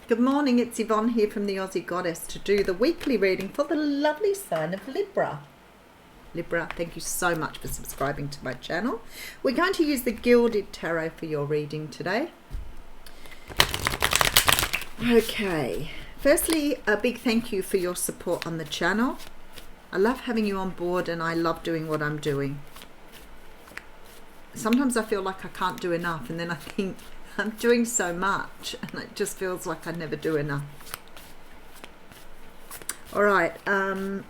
Good morning, it's Yvonne here from the Aussie Goddess to do the weekly reading for the lovely sign of Libra. Libra, thank you so much for subscribing to my channel. We're going to use the Gilded Tarot for your reading today. Okay, firstly, a big thank you for your support on the channel. I love having you on board and I love doing what I'm doing. Sometimes I feel like I can't do enough, and then I think I'm doing so much and it just feels like I never do enough. Alright,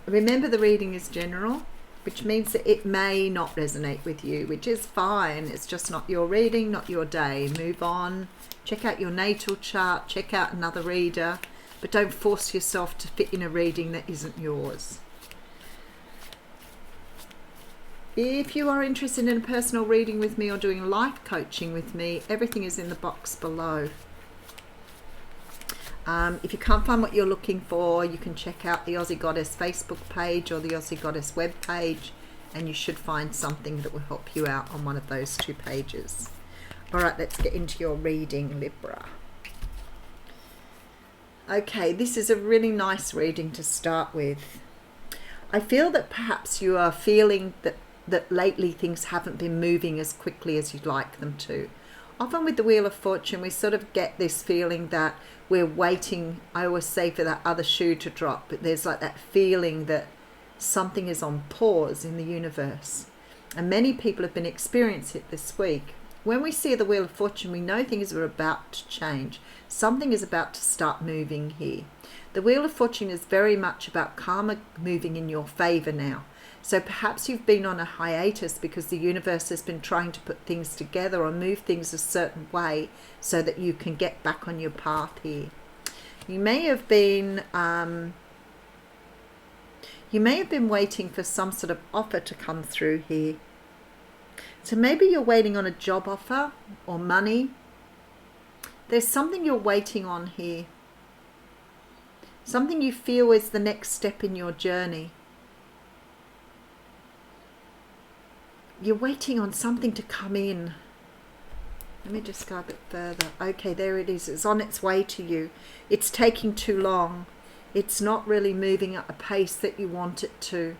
remember the reading is general, which means that it may not resonate with you, which is fine. It's just not your reading, not your day. Move on, check out your natal chart, check out another reader, but don't force yourself to fit in a reading that isn't yours. If you are interested in a personal reading with me or doing life coaching with me, everything is in the box below. If you can't find what you're looking for, you can check out the Aussie Goddess Facebook page or the Aussie Goddess web page, and you should find something that will help you out on one of those two pages. All right, let's get into your reading, Libra. Okay, this is a really nice reading to start with. I feel that perhaps you are feeling that lately things haven't been moving as quickly as you'd like them to. Often with the Wheel of Fortune, we sort of get this feeling that we're waiting, I always say, for that other shoe to drop, but there's like that feeling that something is on pause in the universe. And many people have been experiencing it this week. When we see the Wheel of Fortune, we know things are about to change. Something is about to start moving here. The Wheel of Fortune is very much about karma moving in your favor now. So perhaps you've been on a hiatus because the universe has been trying to put things together or move things a certain way so that you can get back on your path here. You may have been waiting for some sort of offer to come through here. So maybe you're waiting on a job offer or money. There's something you're waiting on here. Something you feel is the next step in your journey. You're waiting on something to come in. Let me just go a bit further. Okay, there it is. It's on its way to you. It's taking too long. It's not really moving at a pace that you want it to.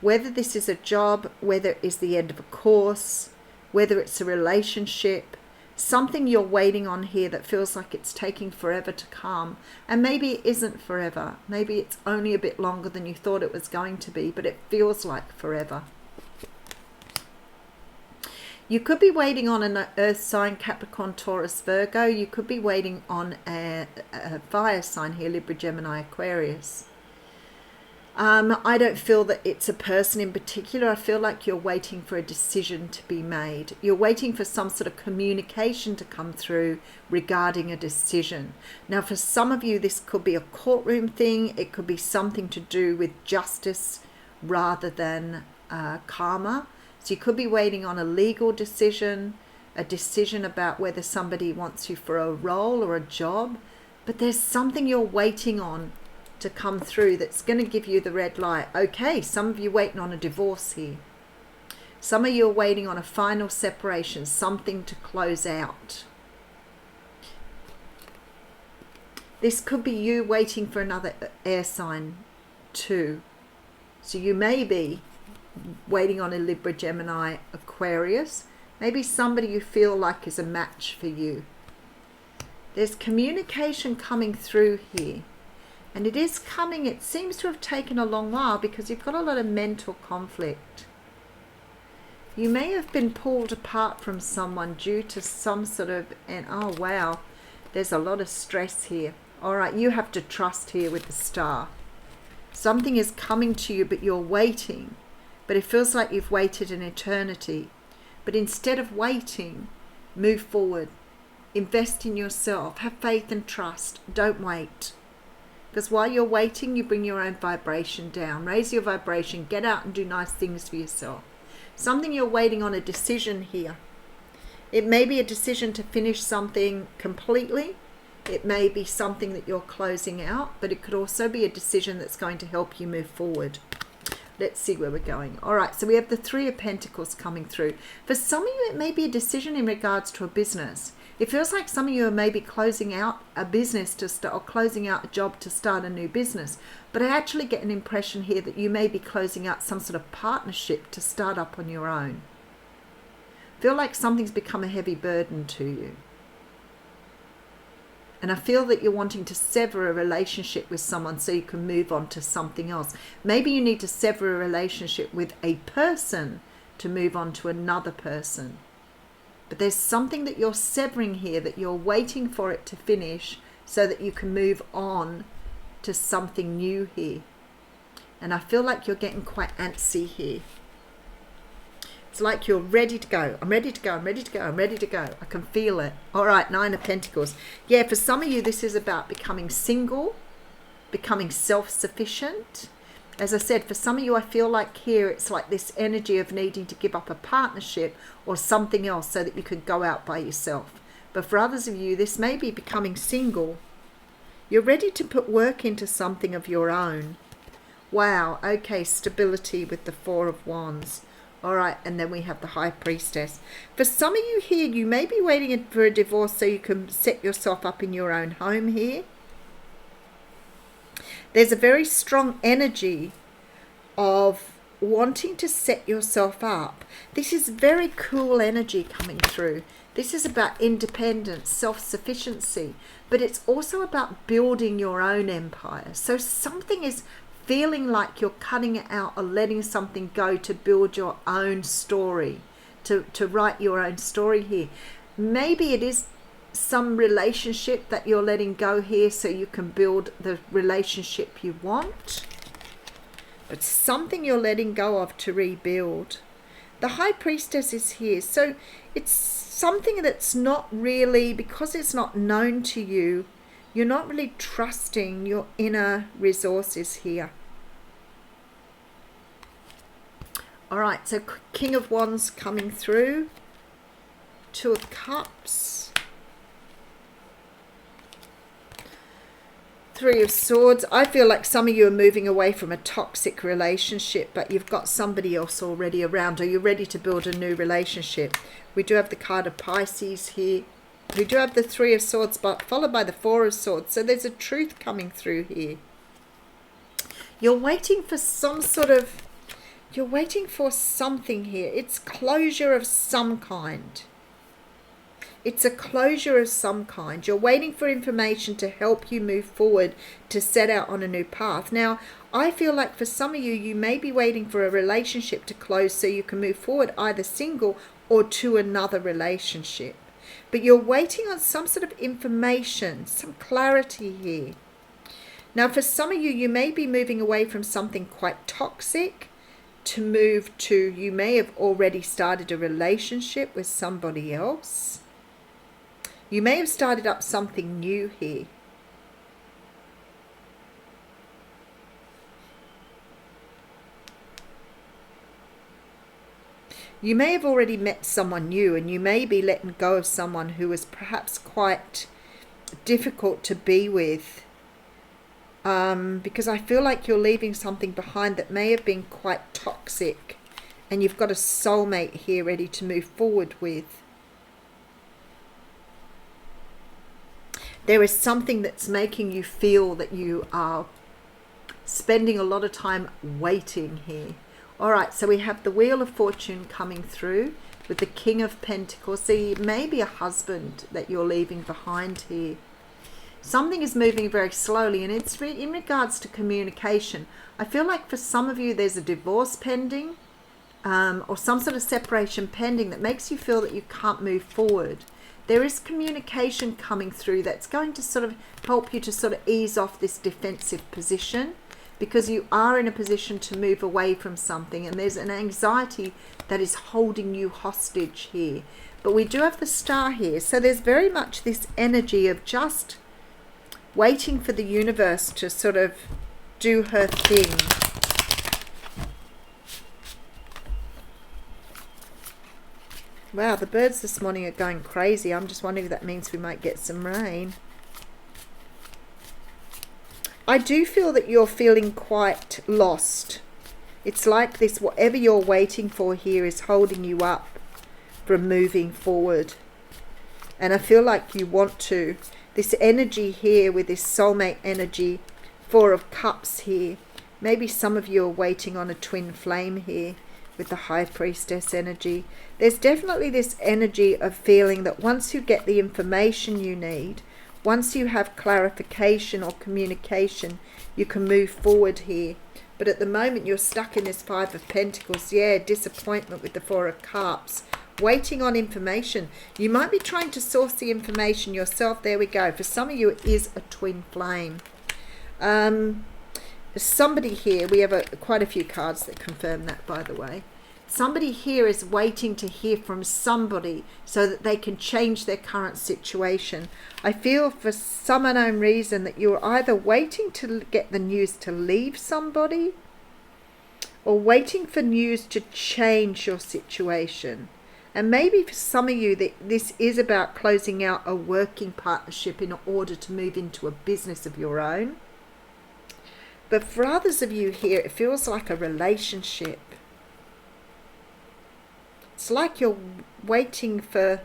Whether this is a job, whether it is the end of a course, whether it's a relationship, something you're waiting on here that feels like it's taking forever to come. And maybe it isn't forever. Maybe it's only a bit longer than you thought it was going to be, but it feels like forever. You could be waiting on an earth sign, Capricorn, Taurus, Virgo. You could be waiting on a fire sign here, Libra, Gemini, Aquarius. I don't feel that it's a person in particular. I feel like you're waiting for a decision to be made. You're waiting for some sort of communication to come through regarding a decision. Now, for some of you, this could be a courtroom thing. It could be something to do with justice rather than karma. So you could be waiting on a legal decision, a decision about whether somebody wants you for a role or a job. But there's something you're waiting on to come through that's going to give you the red light. Okay, some of you waiting on a divorce here. Some of you are waiting on a final separation, something to close out. This could be you waiting for another air sign too. So you may be waiting on a Libra, Gemini, Aquarius. Maybe somebody you feel like is a match for you. There's communication coming through here. And it is coming, it seems to have taken a long while because you've got a lot of mental conflict. You may have been pulled apart from someone due to some sort of, and oh wow, there's a lot of stress here. All right, you have to trust here with the star. Something is coming to you, but you're waiting. But it feels like you've waited an eternity. But instead of waiting, move forward. Invest in yourself. Have faith and trust. Don't wait. Because while you're waiting, you bring your own vibration down. Raise your vibration. Get out and do nice things for yourself. Something you're waiting on, a decision here. It may be a decision to finish something completely. It may be something that you're closing out. But it could also be a decision that's going to help you move forward. Let's see where we're going. All right, so we have the Three of Pentacles coming through. For some of you, it may be a decision in regards to a business. It feels like some of you are maybe closing out a business to start, or closing out a job to start a new business. But I actually get an impression here that you may be closing out some sort of partnership to start up on your own. Feel like something's become a heavy burden to you. And I feel that you're wanting to sever a relationship with someone so you can move on to something else. Maybe you need to sever a relationship with a person to move on to another person. But there's something that you're severing here, that you're waiting for it to finish so that you can move on to something new here. And I feel like you're getting quite antsy here. It's like you're ready to go. I'm ready to go. I'm ready to go. I'm ready to go. I can feel it. All right, 9 of Pentacles. Yeah, for some of you, this is about becoming single, becoming self-sufficient. As I said, for some of you, I feel like here it's like this energy of needing to give up a partnership or something else so that you can go out by yourself. But for others of you, this may be becoming single. You're ready to put work into something of your own. Wow, okay, stability with the 4 of Wands. All right, and then we have the High Priestess. For some of you here, you may be waiting for a divorce so you can set yourself up in your own home here. There's a very strong energy of wanting to set yourself up. This is very cool energy coming through. This is about independence, self-sufficiency, but it's also about building your own empire. So something is feeling like you're cutting it out or letting something go to build your own story, to write your own story here. Maybe it is some relationship that you're letting go here so you can build the relationship you want. But something you're letting go of to rebuild. The High Priestess is here. So it's something that's not really, because it's not known to you, you're not really trusting your inner resources here. All right, so King of Wands coming through. 2 of Cups. 3 of Swords. I feel like some of you are moving away from a toxic relationship, but you've got somebody else already around, or you're ready to build a new relationship. We do have the card of Pisces here. We do have the 3 of Swords, but followed by the 4 of Swords. So there's a truth coming through here. You're waiting for some sort of, you're waiting for something here. It's closure of some kind. It's a closure of some kind. You're waiting for information to help you move forward, to set out on a new path. Now, I feel like for some of you, you may be waiting for a relationship to close so you can move forward, either single or to another relationship. But you're waiting on some sort of information, some clarity here. Now, for some of you, you may be moving away from something quite toxic to move to, you may have already started a relationship with somebody else. You may have started up something new here. You may have already met someone new, and you may be letting go of someone who was perhaps quite difficult to be with. Because I feel like you're leaving something behind that may have been quite toxic, and you've got a soulmate here ready to move forward with. There is something that's making you feel that you are spending a lot of time waiting here. All right, so we have the Wheel of Fortune coming through with the King of Pentacles. See, maybe a husband that you're leaving behind here. Something is moving very slowly, and it's in regards to communication. I feel like for some of you, there's a divorce pending, or some sort of separation pending that makes you feel that you can't move forward. There is communication coming through that's going to sort of help you to sort of ease off this defensive position, because you are in a position to move away from something, and there's an anxiety that is holding you hostage here. But we do have the Star here, so there's very much this energy of just waiting for the universe to sort of do her thing. Wow, the birds this morning are going crazy. I'm just wondering if that means we might get some rain. I do feel that you're feeling quite lost. It's like this, whatever you're waiting for here is holding you up from moving forward. And I feel like you want to. This energy here with this soulmate energy, 4 of Cups here. Maybe some of you are waiting on a twin flame here with the High Priestess energy. There's definitely this energy of feeling that once you get the information you need, once you have clarification or communication, you can move forward here. But at the moment you're stuck in this 5 of Pentacles. Yeah, disappointment with the 4 of Cups. Waiting on information. You might be trying to source the information yourself. There we go. For some of you it is a twin flame. Somebody here, we have quite a few cards that confirm that, by the way. Somebody here is waiting to hear from somebody so that they can change their current situation. I feel for some unknown reason that you're either waiting to get the news to leave somebody or waiting for news to change your situation. And maybe for some of you this is about closing out a working partnership in order to move into a business of your own. But for others of you here, it feels like a relationship. It's like you're waiting for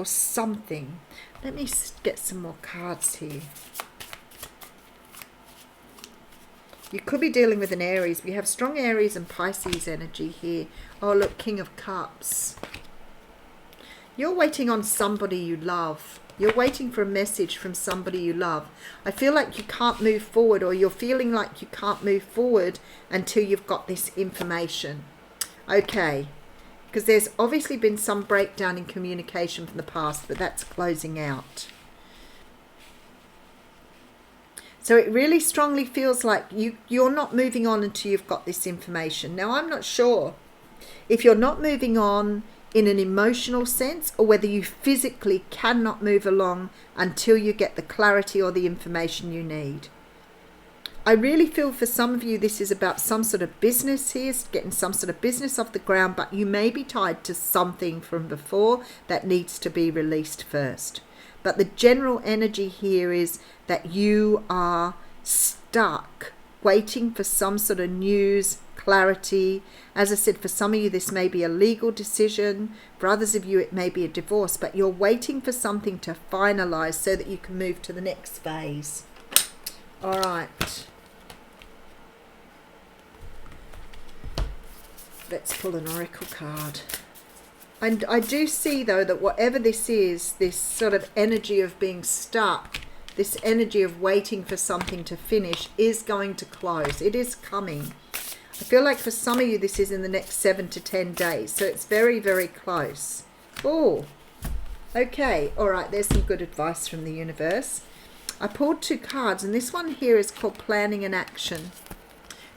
something. Let me get some more cards here. You could be dealing with an Aries. We have strong Aries and Pisces energy here. Oh, look, King of Cups. You're waiting on somebody you love. You're waiting for a message from somebody you love. I feel like you can't move forward, or you're feeling like you can't move forward until you've got this information. Okay, because there's obviously been some breakdown in communication from the past, but that's closing out. So it really strongly feels like you're not moving on until you've got this information. Now, I'm not sure if you're not moving on in an emotional sense, or whether you physically cannot move along until you get the clarity or the information you need. I really feel for some of you this is about some sort of business here, getting some sort of business off the ground, but you may be tied to something from before that needs to be released first. But the general energy here is that you are stuck waiting for some sort of news, clarity. As I said, for some of you this may be a legal decision, for others of you it may be a divorce, but you're waiting for something to finalize so that you can move to the next phase. All right, let's pull an oracle card. And I do see though that whatever this is, this sort of energy of being stuck, this energy of waiting for something to finish, is going to close. It is coming. I feel like for some of you this is in the next 7 to 10 days. So it's very, very close. Oh, okay. All right, there's some good advice from the universe. I pulled 2 cards, and this one here is called Planning and Action.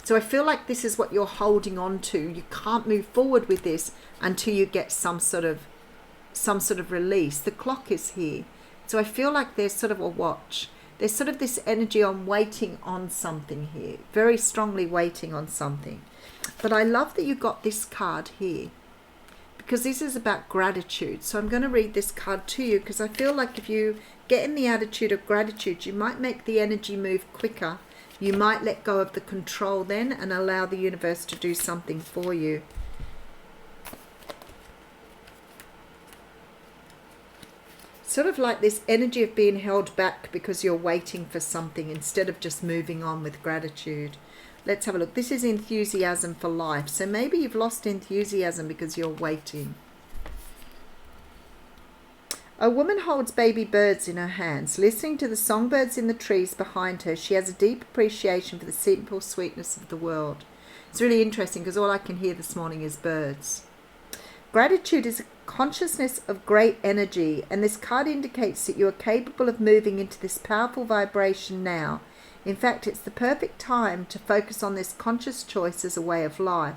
So I feel like this is what you're holding on to. You can't move forward with this until you get some sort of release. The clock is here. So I feel like there's sort of a watch. There's sort of this energy on waiting on something here. Very strongly waiting on something. But I love that you got this card here, because this is about gratitude. So I'm going to read this card to you, because I feel like if you get in the attitude of gratitude, you might make the energy move quicker. You might let go of the control then and allow the universe to do something for you. Sort of like this energy of being held back because you're waiting for something instead of just moving on with gratitude. Let's have a look. This is enthusiasm for life. So maybe you've lost enthusiasm because you're waiting. A woman holds baby birds in her hands. Listening to the songbirds in the trees behind her, she has a deep appreciation for the simple sweetness of the world. It's really interesting because all I can hear this morning is birds. Gratitude is a consciousness of great energy, and this card indicates that you are capable of moving into this powerful vibration now. In fact, it's the perfect time to focus on this conscious choice as a way of life.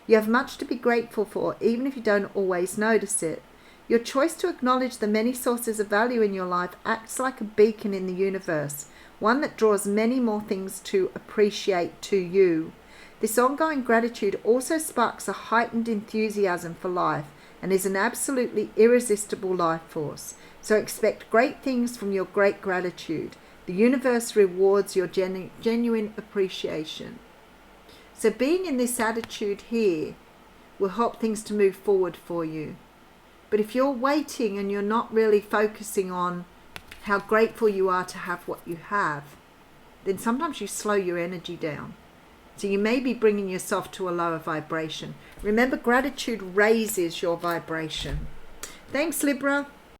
You have much to be grateful for, even if you don't always notice it. Your choice to acknowledge the many sources of value in your life acts like a beacon in the universe, one that draws many more things to appreciate to you. This ongoing gratitude also sparks a heightened enthusiasm for life and is an absolutely irresistible life force. So expect great things from your great gratitude. The universe rewards your genuine appreciation. So being in this attitude here will help things to move forward for you. But if you're waiting and you're not really focusing on how grateful you are to have what you have, then sometimes you slow your energy down. So you may be bringing yourself to a lower vibration. Remember, gratitude raises your vibration. Thanks, Libra.